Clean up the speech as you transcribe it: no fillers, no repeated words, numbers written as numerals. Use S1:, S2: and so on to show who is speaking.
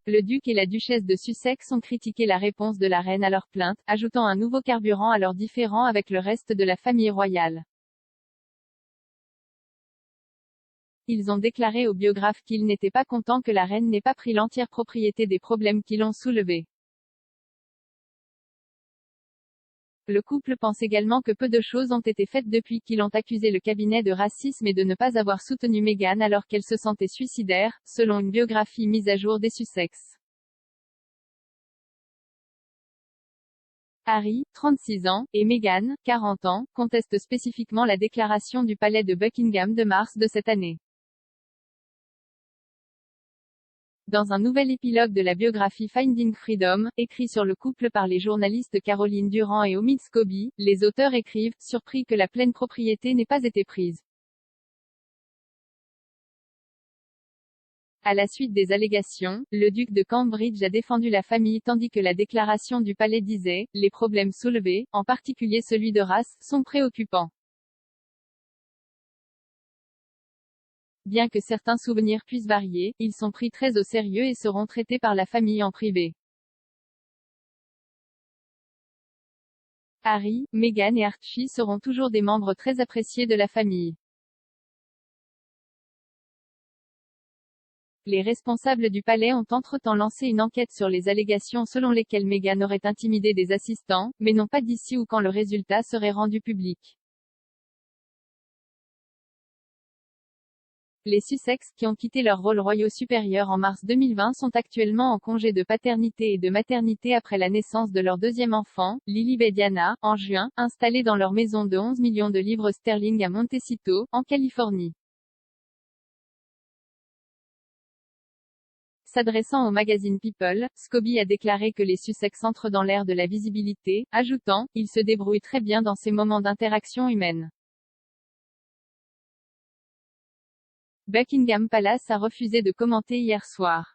S1: le duc et la duchesse de Sussex ont critiqué la réponse de la reine à leur plainte, ajoutant un nouveau carburant à leurs différends avec le reste de la famille royale. Ils ont déclaré aux biographes qu'ils n'étaient pas contents que la reine n'ait pas pris l'entière propriété des problèmes qui l'ont soulevés. Le couple pense également que peu de choses ont été faites depuis qu'ils ont accusé le cabinet de racisme et de ne pas avoir soutenu Meghan alors qu'elle se sentait suicidaire, selon une biographie mise à jour des Sussex. Harry, 36 ans, et Meghan, 40 ans, contestent spécifiquement la déclaration du palais de Buckingham de mars de cette année. Dans un nouvel épilogue de la biographie Finding Freedom, écrit sur le couple par les journalistes Caroline Durand et Omid Scobie, les auteurs écrivent, surpris que la pleine propriété n'ait pas été prise. À la suite des allégations, le duc de Cambridge a défendu la famille tandis que la déclaration du palais disait « Les problèmes soulevés, en particulier celui de race, sont préoccupants ». Bien que certains souvenirs puissent varier, ils sont pris très au sérieux et seront traités par la famille en privé. Harry, Meghan et Archie seront toujours des membres très appréciés de la famille. Les responsables du palais ont entre-temps lancé une enquête sur les allégations selon lesquelles Meghan aurait intimidé des assistants, mais n'ont pas dit si ou quand le résultat serait rendu public. Les Sussex, qui ont quitté leur rôle royaux supérieurs en mars 2020 sont actuellement en congé de paternité et de maternité après la naissance de leur deuxième enfant, Lilibet Diana, en juin, installés dans leur maison de 11 millions de livres sterling à Montecito, en Californie. S'adressant au magazine People, Scobie a déclaré que les Sussex entrent dans l'ère de la visibilité, ajoutant « Ils se débrouillent très bien dans ces moments d'interaction humaine ». Buckingham Palace a refusé de commenter hier soir.